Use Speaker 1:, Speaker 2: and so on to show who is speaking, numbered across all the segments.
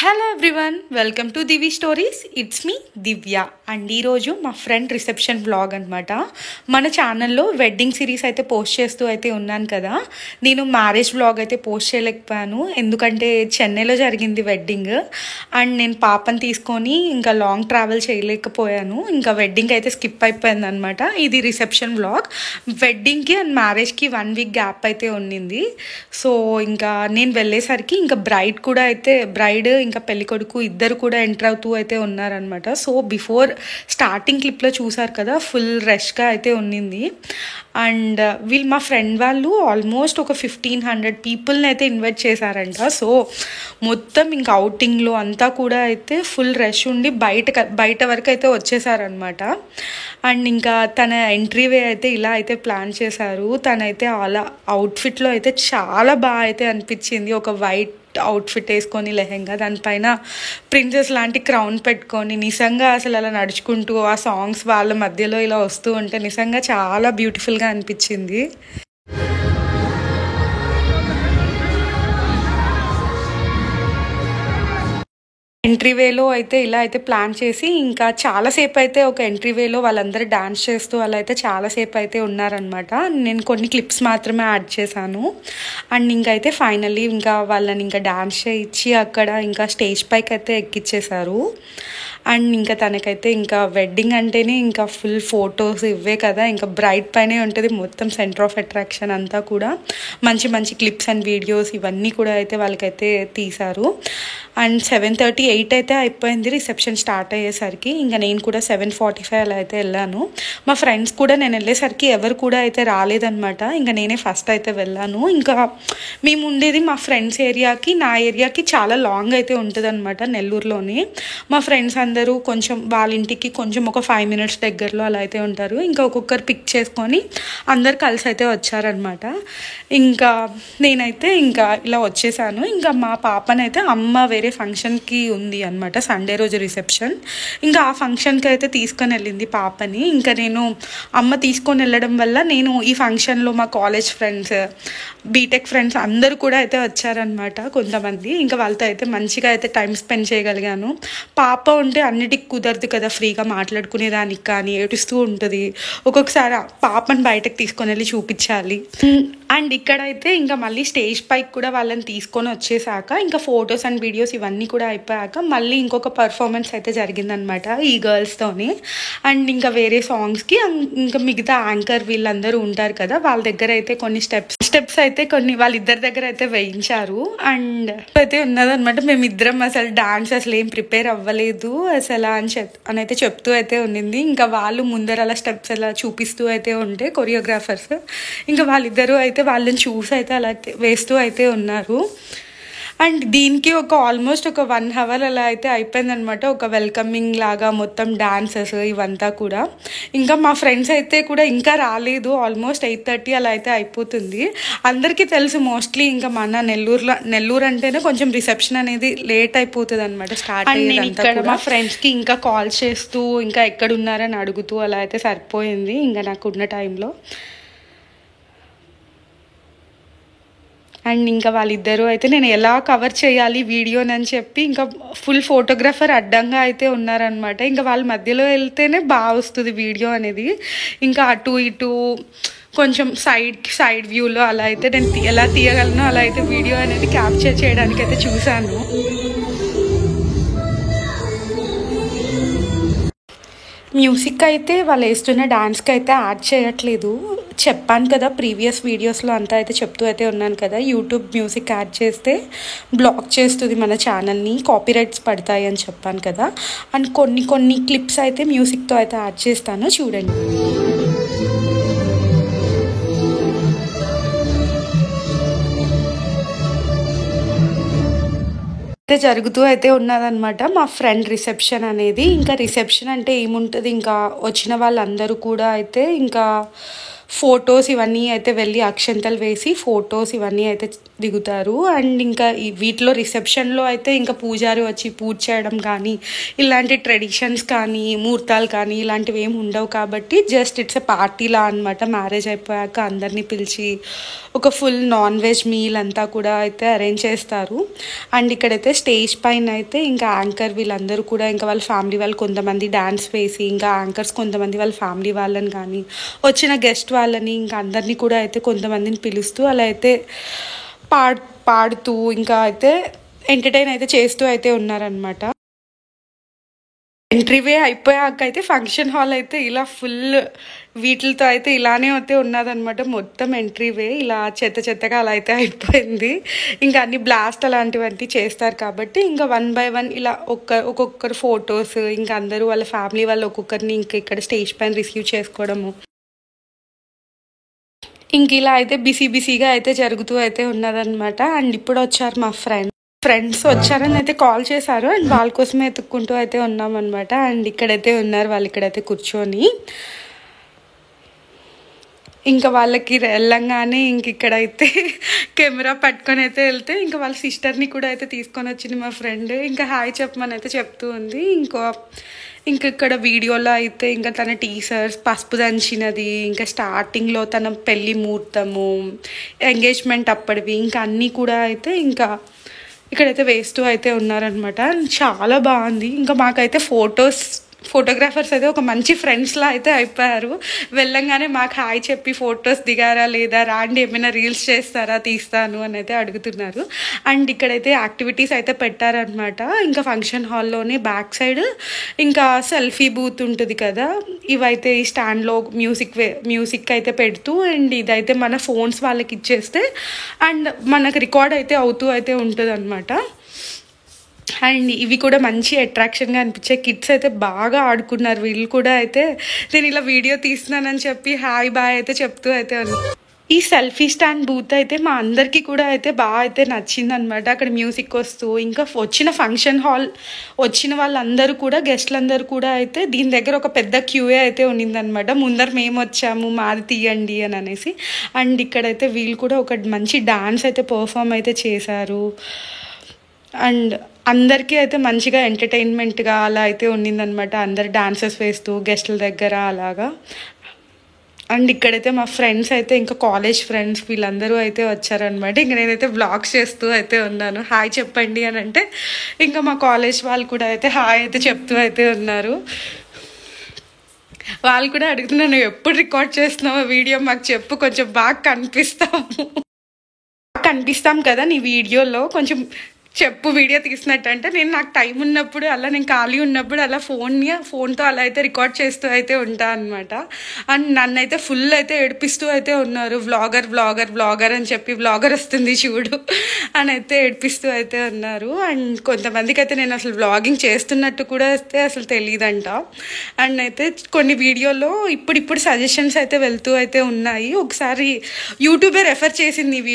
Speaker 1: Hello everyone, welcome to Divi stories. It's me Divya. And ఈరోజు మా friend reception vlog అనమాట. మన ఛానల్లో వెడ్డింగ్ సిరీస్ అయితే పోస్ట్ చేస్తూ అయితే ఉన్నాను కదా. నేను మ్యారేజ్ వ్లాగ్ అయితే పోస్ట్ చేయలేకపోయాను, ఎందుకంటే చెన్నైలో జరిగింది వెడ్డింగ్. అండ్ నేను పాపని తీసుకొని ఇంకా లాంగ్ ట్రావెల్ చేయలేకపోయాను, ఇంకా వెడ్డింగ్ అయితే స్కిప్ అయిపోయింది అనమాట. ఇది రిసెప్షన్ వ్లాగ్. వెడ్డింగ్కి అండ్ మ్యారేజ్కి 1 వీక్ గ్యాప్ అయితే ఉండింది. సో ఇంకా నేను వెళ్ళేసరికి ఇంకా బ్రైడ్ ఇంకా పెళ్లి కొడుకు ఇద్దరు కూడా ఎంటర్ అవుతూ అయితే ఉన్నారనమాట. సో బిఫోర్ స్టార్టింగ్ క్లిప్లో చూసారు కదా, ఫుల్ రష్గా అయితే ఉన్నింది. అండ్ వీళ్ళు మా ఫ్రెండ్ వాళ్ళు ఆల్మోస్ట్ ఒక 1500 పీపుల్ని అయితే ఇన్వైట్ చేశారంట. సో మొత్తం ఇంకా అవుటింగ్లో అంతా కూడా అయితే ఫుల్ రష్ ఉండి బయట వరకు అయితే వచ్చేసారనమాట. అండ్ ఇంకా తన ఎంట్రీవే అయితే ఇలా అయితే ప్లాన్ చేశారు. తనైతే అలా అవుట్ఫిట్లో అయితే చాలా బాగా అయితే అనిపించింది. ఒక వైట్ అవుట్ఫిట్ వేసుకొని లెహెంగా, దానిపైన ప్రిన్సెస్ లాంటి క్రౌన్ పెట్టుకొని నిజంగా అసలు అలా నడుచుకుంటూ ఆ సాంగ్స్ వాళ్ళ మధ్యలో ఇలా వస్తూ ఉంటే నిజంగా చాలా బ్యూటిఫుల్గా అనిపించింది. ఎంట్రీవేలో అయితే ఇలా అయితే ప్లాన్ చేసి ఇంకా చాలాసేపు అయితే ఒక ఎంట్రీవేలో వాళ్ళందరూ డాన్స్ చేస్తూ అలా అయితే చాలాసేపు అయితే ఉన్నారనమాట. నేను కొన్ని క్లిప్స్ మాత్రమే యాడ్ చేశాను. అండ్ ఇంకైతే ఫైనల్లీ ఇంకా వాళ్ళని ఇంకా డాన్స్ చేయించి అక్కడ ఇంకా స్టేజ్ పైకి అయితే ఎక్కిచ్చేశారు. అండ్ ఇంకా తనకైతే ఇంకా వెడ్డింగ్ అంటేనే ఇంకా ఫుల్ ఫొటోస్ ఇవే కదా, ఇంకా బ్రైట్ పైనే ఉంటుంది మొత్తం సెంటర్ ఆఫ్ అట్రాక్షన్ అంతా కూడా. మంచి మంచి క్లిప్స్ అండ్ వీడియోస్ ఇవన్నీ కూడా అయితే వాళ్ళకైతే తీశారు. అండ్ 7:30, 8 అయితే అయిపోయింది రిసెప్షన్ స్టార్ట్ అయ్యేసరికి. ఇంకా నేను కూడా 7:45 అలా అయితే వెళ్ళాను. మా ఫ్రెండ్స్ కూడా నేను వెళ్ళేసరికి ఎవరు కూడా అయితే రాలేదనమాట. ఇంకా నేనే ఫస్ట్ అయితే వెళ్ళాను. ఇంకా మేము ఉండేది మా ఫ్రెండ్స్ ఏరియాకి నా ఏరియాకి చాలా లాంగ్ అయితే ఉంటుంది అనమాట, నెల్లూరులోని. మా ఫ్రెండ్స్ అందరూ కొంచెం వాళ్ళ ఇంటికి కొంచెం ఒక 5 minutes దగ్గరలో అలా అయితే ఉంటారు. ఇంకా ఒక్కొక్కరు పిక్ చేసుకొని అందరు కలిసి అయితే వచ్చారనమాట. ఇంకా నేనైతే ఇంకా ఇలా వచ్చేసాను. ఇంకా మా పాపనైతే అమ్మ వేరే ఫంక్షన్కి ఉంది అనమాట, సండే రోజు రిసెప్షన్. ఇంకా ఆ ఫంక్షన్కి అయితే తీసుకొని వెళ్ళింది పాపని. ఇంకా నేను అమ్మ తీసుకొని వెళ్ళడం వల్ల నేను ఈ ఫంక్షన్లో మా కాలేజ్ ఫ్రెండ్స్, బీటెక్ ఫ్రెండ్స్ అందరూ కూడా అయితే వచ్చారనమాట కొంతమంది. ఇంకా వాళ్ళతో అయితే మంచిగా అయితే టైం స్పెండ్ చేయగలిగాను. పాప ఉంటే అన్నిటికి కుదరదు కదా ఫ్రీగా మాట్లాడుకునేదానికి, కానీ ఏడుస్తూ ఉంటుంది. ఒక్కొక్కసారి పాపని బయటకు తీసుకొని వెళ్ళి చూపించాలి. అండ్ ఇక్కడైతే ఇంకా మళ్ళీ స్టేజ్ పైకి కూడా వాళ్ళని తీసుకొని వచ్చేసాక ఇంకా ఫొటోస్ అండ్ వీడియోస్ ఇవన్నీ కూడా అయిపోయాక మళ్ళీ ఇంకొక పర్ఫార్మెన్స్ అయితే జరిగిందనమాట ఈ గర్ల్స్తోని. అండ్ ఇంకా వేరే సాంగ్స్కి ఇంకా మిగతా యాంకర్ వీళ్ళందరూ ఉంటారు కదా, వాళ్ళ దగ్గర అయితే కొన్ని స్టెప్స్ అయితే కొన్ని వాళ్ళిద్దరి దగ్గర అయితే వేయించారు. అండ్ అయితే ఉన్నదనమాట, మేమిద్దరం అసలు డాన్స్ అసలు ఏం ప్రిపేర్ అవ్వలేదు అసలు అని అయితే చెప్తూ అయితే ఉండింది. ఇంకా వాళ్ళు ముందర అలా స్టెప్స్ అలా చూపిస్తూ అయితే ఉంటే కొరియోగ్రాఫర్స్, ఇంకా వాళ్ళిద్దరూ అయితే వాళ్ళని చూసి అయితే అలా వేస్తూ అయితే ఉన్నారు. అండ్ దీనికి ఆల్మోస్ట్ ఒక 1 hour అలా అయితే అయిపోయిందనమాట. ఒక వెల్కమింగ్ లాగా మొత్తం డాన్సెస్ ఇవంతా కూడా. ఇంకా మా ఫ్రెండ్స్ అయితే కూడా ఇంకా రాలేదు, ఆల్మోస్ట్ 8:30 అలా అయితే అయిపోతుంది. అందరికీ తెలుసు మోస్ట్లీ ఇంకా మన నెల్లూరు అంటేనే కొంచెం రిసెప్షన్ అనేది లేట్ అయిపోతుంది అనమాట స్టార్ట్ అయ్యేదంతా. మా ఫ్రెండ్స్కి ఇంకా కాల్ చేస్తూ ఇంకా ఎక్కడున్నారని అడుగుతూ అలా అయితే సరిపోయింది ఇంకా నాకున్న టైంలో. అండ్ ఇంకా వాళ్ళిద్దరూ అయితే నేను ఎలా కవర్ చేయాలి వీడియోనని చెప్పి ఇంకా ఫుల్ ఫోటోగ్రాఫర్ అడ్డంగా అయితే ఉన్నారనమాట. ఇంకా వాళ్ళ మధ్యలో వెళ్తేనే బాగా వస్తుంది వీడియో అనేది. ఇంకా అటు ఇటు కొంచెం సైడ్ వ్యూలో అలా అయితే నేను ఎలా తీయగలను అలా అయితే వీడియో అనేది క్యాప్చర్ చేయడానికి అయితే చూశాను. మ్యూజిక్ అయితే వాళ్ళు వేస్తున్న డాన్స్కి అయితే యాడ్ చేయట్లేదు. చెప్పాను కదా ప్రీవియస్ వీడియోస్లో అంతా అయితే చెప్తూ అయితే ఉన్నాను కదా, యూట్యూబ్ మ్యూజిక్ యాడ్ చేస్తే బ్లాక్ చేస్తుంది మన ఛానల్ని, కాపీరైట్స్ పడతాయి అని చెప్పాను కదా. అండ్ కొన్ని క్లిప్స్ అయితే మ్యూజిక్తో అయితే యాడ్ చేస్తాను, చూడండి. అయితే జరుగుతూ అయితే ఉన్నదనమాట మా ఫ్రెండ్ రిసెప్షన్ అనేది. ఇంకా రిసెప్షన్ అంటే ఏముంటుంది, ఇంకా వచ్చిన వాళ్ళందరూ కూడా అయితే ఇంకా ఫొటోస్ ఇవన్నీ అయితే వెళ్ళి అక్షంతలు వేసి ఫొటోస్ ఇవన్నీ అయితే దిగుతారు. అండ్ ఇంకా వీటిలో రిసెప్షన్లో అయితే ఇంకా పూజారి వచ్చి పూజ చేయడం కానీ ఇలాంటి ట్రెడిషన్స్ కానీ ముహూర్తాలు కానీ ఇలాంటివి ఏమి ఉండవు కాబట్టి జస్ట్ ఇట్స్ ఎ పార్టీలా అనమాట. మ్యారేజ్ అయిపోయాక అందరినీ పిలిచి ఒక ఫుల్ నాన్ వెజ్ మీల్ అంతా కూడా అయితే అరేంజ్ చేస్తారు. అండ్ ఇక్కడైతే స్టేజ్ పైన అయితే ఇంకా యాంకర్ వీళ్ళందరూ కూడా ఇంకా వాళ్ళ ఫ్యామిలీ వాళ్ళు కొంతమంది డ్యాన్స్ వేసి ఇంకా యాంకర్స్ కొంతమంది వాళ్ళ ఫ్యామిలీ వాళ్ళని కానీ వచ్చిన గెస్ట్ వాళ్ళని ఇంకా అందరినీ కూడా అయితే కొంతమందిని పిలుస్తూ అలా అయితే పాడుతూ ఇంకా అయితే ఎంటర్టైన్ అయితే చేస్తూ అయితే ఉన్నారనమాట. ఎంట్రీవే అయిపోయాక అయితే ఫంక్షన్ హాల్ అయితే ఇలా ఫుల్ వీటితో అయితే ఇలానే అయితే ఉన్నదనమాట. మొత్తం ఎంట్రీవే ఇలా చెత్తగా అలా అయితే అయిపోయింది. ఇంకా అన్ని బ్లాస్ట్ అలాంటివన్నీ చేస్తారు కాబట్టి ఇంకా 1 by 1 ఇలా ఒక్కొక్కరు ఫొటోస్ ఇంకా అందరూ వాళ్ళ ఫ్యామిలీ వాళ్ళు ఒక్కొక్కరిని ఇంకా ఇక్కడ స్టేజ్ పైన రిసీవ్ చేసుకోవడము ఇంక ఇలా అయితే బిజీగా అయితే జరుగుతూ అయితే ఉన్నదనమాట. అండ్ ఇప్పుడు వచ్చారు మా ఫ్రెండ్స్ వచ్చారని అయితే కాల్ చేశారు. అండ్ వాళ్ళ కోసమే ఎత్తుక్కుంటూ అయితే ఉన్నామన్నమాట. అండ్ ఇక్కడైతే ఉన్నారు వాళ్ళు ఇక్కడైతే కూర్చొని ఇంకా వాళ్ళకి వెళ్ళంగానే ఇంక ఇక్కడైతే కెమెరా పట్టుకొని అయితే వెళ్తే ఇంకా వాళ్ళ సిస్టర్ని కూడా అయితే తీసుకొని వచ్చింది మా ఫ్రెండ్. ఇంకా హాయ్ చెప్పమని అయితే చెప్తూ ఉంది. ఇంక ఇక్కడ వీడియోలో అయితే ఇంకా తన టీచర్స్ పసుపు దంచినది ఇంకా స్టార్టింగ్లో తన పెళ్ళి ముహూర్తము ఎంగేజ్మెంట్ అప్పటివి ఇంకా అన్నీ కూడా అయితే ఇంకా ఇక్కడైతే వేస్తూ అయితే ఉన్నారనమాట. చాలా బాగుంది. ఇంకా మాకైతే ఫోటోగ్రాఫర్స్ అయితే ఒక మంచి ఫ్రెండ్స్లా అయితే అయిపోయారు. వెళ్ళంగానే మాకు హాయ్ చెప్పి ఫొటోస్ దిగారా లేదా రాండి ఏమైనా రీల్స్ చేస్తారా తీస్తాను అని అయితే అడుగుతున్నారు. అండ్ ఇక్కడైతే యాక్టివిటీస్ అయితే పెట్టారనమాట. ఇంకా ఫంక్షన్ హాల్లోనే బ్యాక్ సైడ్ ఇంకా సెల్ఫీ బూత్ ఉంటుంది కదా, ఇవైతే ఈ స్టాండ్లో మ్యూజిక్ అయితే పెడుతూ అండ్ ఇదైతే మన ఫోన్స్ వాళ్ళకి ఇచ్చేస్తే అండ్ మనకు రికార్డ్ అయితే అవుతూ అయితే ఉంటుంది అనమాట. అండ్ ఇవి కూడా మంచి అట్రాక్షన్గా అనిపించాయి. కిడ్స్ అయితే బాగా ఆడుకున్నారు. వీళ్ళు కూడా అయితే నేను ఇలా వీడియో తీస్తున్నానని చెప్పి హాయ్ బాయ్ అయితే చెప్తూ అయితే ఉన్నారు. ఈ సెల్ఫీ స్టాండ్ బూత్ అయితే మా అందరికీ కూడా అయితే బాగా అయితే నచ్చింది అనమాట. అక్కడ మ్యూజిక్ వస్తూ ఇంకా వచ్చిన ఫంక్షన్ హాల్ వచ్చిన వాళ్ళందరూ కూడా గెస్ట్లందరూ కూడా అయితే దీని దగ్గర ఒక పెద్ద క్యూఏ అయితే ఉన్నిందనమాట. ముందర మేము వచ్చాము మాది తీయండి అని అనేసి. అండ్ ఇక్కడైతే వీళ్ళు కూడా ఒక మంచి డాన్స్ అయితే పర్ఫామ్ అయితే చేశారు. అండ్ అందరికీ అయితే మంచిగా ఎంటర్టైన్మెంట్గా అలా అయితే ఉన్నిందనమాట. అందరు డాన్సెస్ వేస్తూ గెస్ట్ల దగ్గర అలాగా. అండ్ ఇక్కడైతే మా ఫ్రెండ్స్ అయితే ఇంకా కాలేజ్ ఫ్రెండ్స్ వీళ్ళందరూ అయితే వచ్చారనమాట. ఇంక నేనైతే వ్లాగ్స్ చేస్తూ అయితే ఉన్నాను. హాయ్ చెప్పండి అని అంటే ఇంకా మా కాలేజ్ వాళ్ళు కూడా అయితే హాయ్ అయితే చెప్తూ అయితే ఉన్నారు. వాళ్ళు కూడా అడుగుతున్నారు నువ్వు ఎప్పుడు రికార్డ్ చేస్తున్నావో వీడియో మాకు చెప్పు, కొంచెం బాగా కనిపిస్తాం కదా నీ వీడియోలో, కొంచెం చెప్పు వీడియో తీసినట్టు. అంటే నేను నాకు టైం ఉన్నప్పుడు అలా నేను ఖాళీ ఉన్నప్పుడు అలా ఫోన్తో అలా అయితే రికార్డ్ చేస్తూ అయితే ఉంటా అనమాట. అండ్ నన్ను అయితే ఫుల్ అయితే ఏడిపిస్తూ అయితే ఉన్నారు. వ్లాగర్ అని చెప్పి వ్లాగర్ వస్తుంది చూడు అని అయితే ఏడిపిస్తూ అయితే ఉన్నారు. అండ్ కొంతమందికి అయితే నేను అసలు వ్లాగింగ్ చేస్తున్నట్టు కూడా అయితే అసలు తెలియదంట. అండ్ అయితే కొన్ని వీడియోలో ఇప్పుడు సజెషన్స్ అయితే వెళ్తూ అయితే ఉన్నాయి. ఒకసారి యూట్యూబే రెఫర్ చేసింది ఈ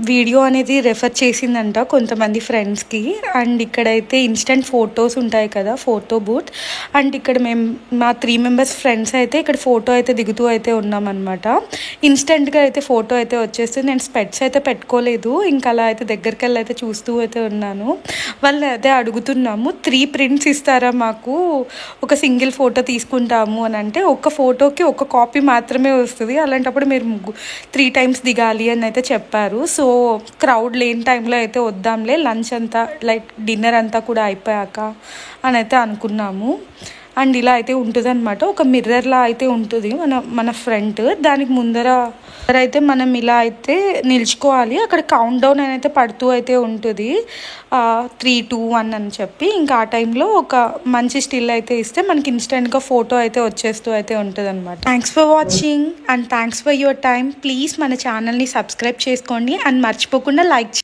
Speaker 1: వీడియో అనేది రెఫర్ చేసిందంట కొంతమంది ఫ్రెండ్స్కి. అండ్ ఇక్కడైతే ఇన్స్టెంట్ ఫొటోస్ ఉంటాయి కదా, ఫోటో బూత్. అండ్ ఇక్కడ మేము మా 3 మెంబర్స్ ఫ్రెండ్స్ అయితే ఇక్కడ ఫోటో అయితే దిగుతూ అయితే ఉన్నామన్నమాట. ఇన్స్టెంట్గా అయితే ఫోటో అయితే వచ్చేస్తుంది. నేను స్పెట్స్ అయితే పెట్టుకోలేదు. ఇంకా అలా అయితే దగ్గరికి వెళ్ళి అయితే చూస్తూ అయితే ఉన్నాను. వాళ్ళు అదే అడుగుతున్నాము 3 prints ఇస్తారా మాకు, ఒక సింగిల్ ఫోటో తీసుకుంటాము అని అంటే ఒక ఫోటోకి ఒక కాపీ మాత్రమే వస్తుంది, అలాంటప్పుడు మీరు 3 times దిగాలి అని అయితే చెప్పారు. సో క్రౌడ్ లేని టైంలో అయితే వద్దాంలే, లంచ్ అంతా లైక్ డిన్నర్ అంతా కూడా అయిపోయాక అని అయితే అనుకున్నాము. అండ్ ఇలా అయితే ఉంటుంది అనమాట. ఒక మిర్రర్లా అయితే ఉంటుంది మన ఫ్రంట్. దానికి ముందర అయితే మనం ఇలా అయితే నిల్చుకోవాలి. అక్కడ కౌంట్ డౌన్ అయితే పడుతూ అయితే ఉంటుంది 3, 2, 1 అని చెప్పి. ఇంకా ఆ టైంలో ఒక మంచి స్టిల్ అయితే ఇస్తే మనకి ఇన్స్టెంట్గా ఫోటో అయితే వచ్చేస్తూ అయితే ఉంటుంది అనమాట. Thanks for watching and thanks for your time. Please మన ఛానల్ని సబ్స్క్రైబ్ చేసుకోండి అండ్ మర్చిపోకుండా లైక్